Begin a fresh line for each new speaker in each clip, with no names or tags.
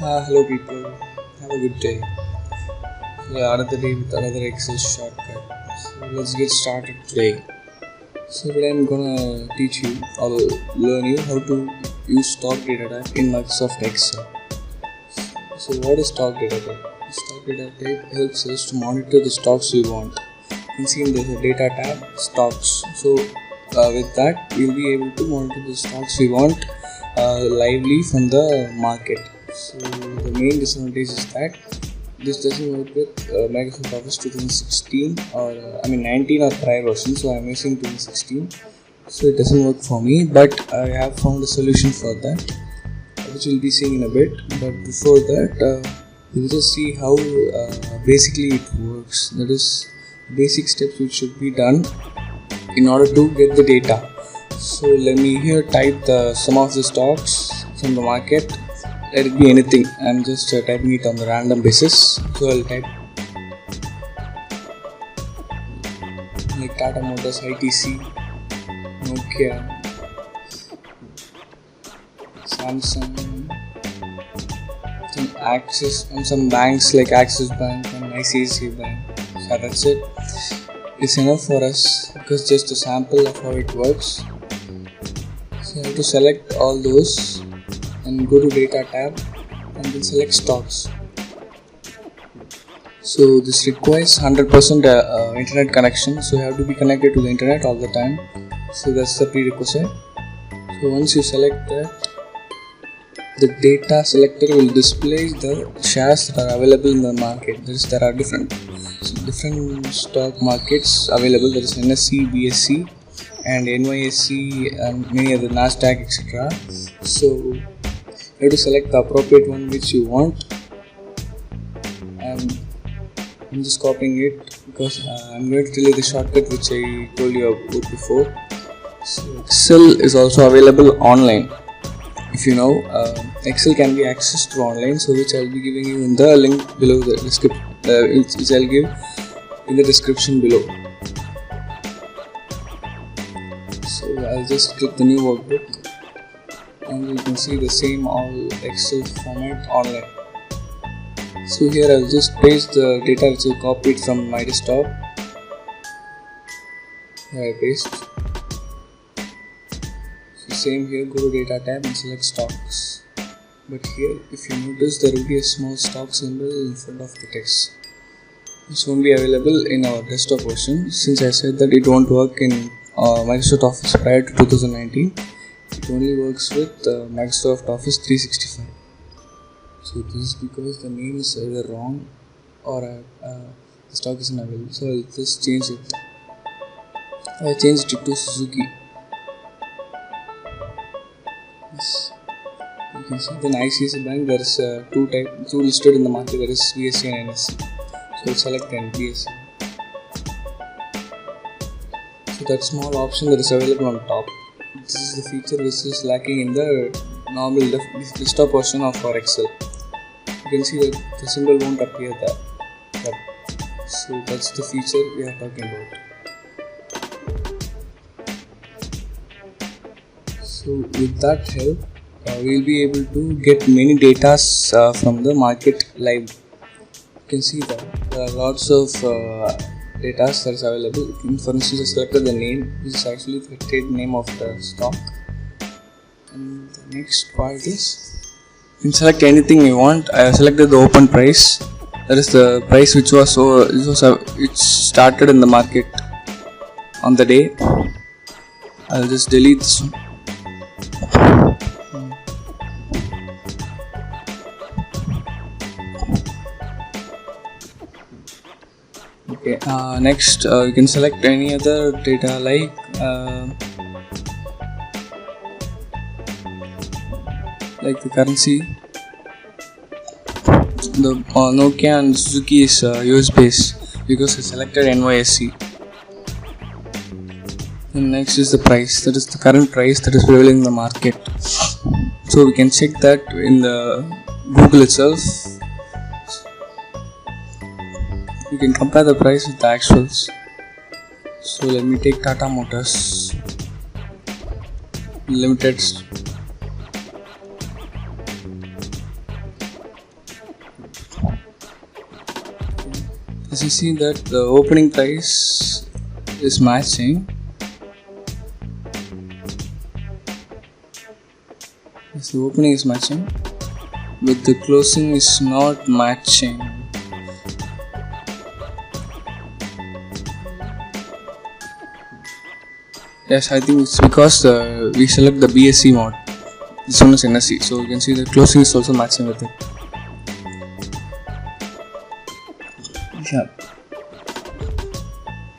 Hello people, have a good day. Yeah, another day with another Excel shortcut. So let's get started today. So today I'm gonna teach you or learn you how to use stock data type in Microsoft Excel. So what is stock data type? Stock data type helps us to monitor the stocks we want. You can see there's a data tab, stocks. So with that we'll be able to monitor the stocks we want lively from the market. So the main disadvantage is that this doesn't work with Microsoft Office 2016 or 19 or prior version. So I'm using 2016. So it doesn't work for me, but I have found a solution for that, which we'll be seeing in a bit. But before that, we'll just see how basically it works. That is, basic steps which should be done in order to get the data. So let me here type the sum of the stocks from the market. Let it be anything. I'm just typing it on the random basis. So I'll type like Tata Motors, ITC, Nokia, Samsung, some Axis, and some banks like Axis Bank and ICICI Bank. So that's it. It's enough for us because just a sample of how it works. So I have to select all those and go to data tab and then select stocks. So this requires 100% internet connection, so you have to be connected to the internet all the time. So that's the prerequisite. So once you select that, the data selector will display the shares that are available in the market. That is, there are different stock markets available. There is NSE, BSE and NYSE and many other NASDAQ, etc. So you have to select the appropriate one which you want, and I'm just copying it because I'm going to tell you the shortcut which I told you about before. So Excel is also available online. If you know, Excel can be accessed through online, so which I'll be giving you in the link below the description, which I'll give in the description below. So I'll just click the new workbook and you can see the same all Excel format online. So here I'll just paste the data which I copied from my desktop. Here I paste. So same here, go to data tab and select stocks. But here, if you notice, there will be a small stock symbol in front of the text. This won't be available in our desktop version, since I said that it won't work in Microsoft Office prior to 2019. It only works with Microsoft Office 365. So this is because the name is either wrong or the stock isn't available. So I'll just change it. I changed it to Suzuki. Yes. You can see in ICICI Bank there is two listed in the market. There is BSE and NSE. So I'll select the BSE. So that small option that is available on top. This is the feature which is lacking in the normal desktop version of our Excel. You can see that the symbol won't appear there. Yep. So that's the feature we are talking about. So with that help, we'll be able to get many data from the market live. You can see that there are lots of data that is available. For instance, I selected the name. This is actually the trade name of the stock. And the next part is, you can select anything you want. I have selected the open price. That is the price which it started in the market on the day. I'll just delete this one. Okay, next you can select any other data like the currency. The Nokia and Suzuki is US based because I selected NYSE. And next is the price, that is the current price that is prevailing in the market. So we can check that in the Google itself. You can compare the price with the actuals. So let me take Tata Motors Limited. As you see that the opening price is matching. Yes, the opening is matching, but the closing is not matching. Yes, I think it's because we select the BSC mode. This one is NSE, so you can see the closing is also matching with it. Yeah.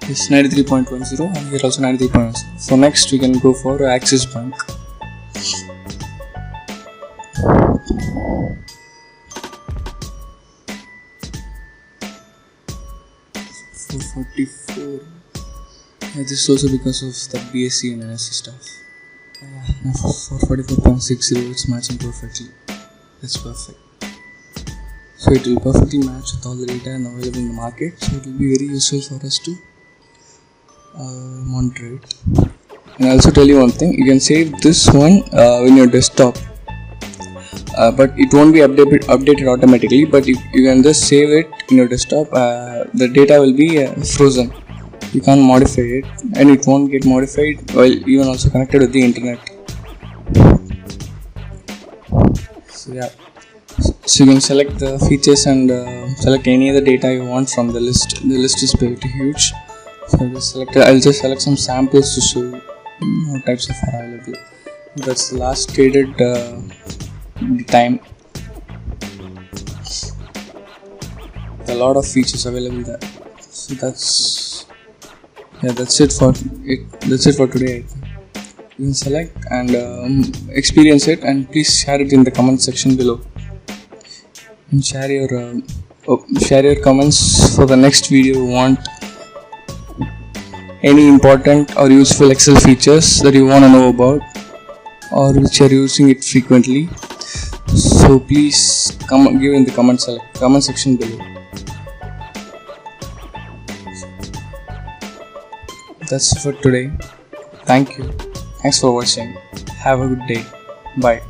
It's 93.10 and here also 93.10. So next we can go for Axis Bank. $444. Yeah, this is also because of the BSC and NSE stuff. 444.60, it's matching perfectly. That's perfect. So it will perfectly match with all the data available in the market. So it will be very useful for us to monitor it. And I'll also tell you one thing, you can save this one in your desktop, but it won't be updated automatically, but you can just save it in your desktop. The data will be frozen. You can't modify it, and it won't get modified while even also connected with the internet. So yeah, so you can select the features and select any other data you want from the list. The list is pretty huge. So I'll just select some samples to show you what types of are available. That's the last traded time. A lot of features available there. So that's it for today. You can select and experience it, and please share it in the comment section below. And share your comments for the next video. You want any important or useful Excel features that you want to know about, or which are using it frequently. So please give in the comment section below. That's it for today. Thank you. Thanks for watching. Have a good day. Bye.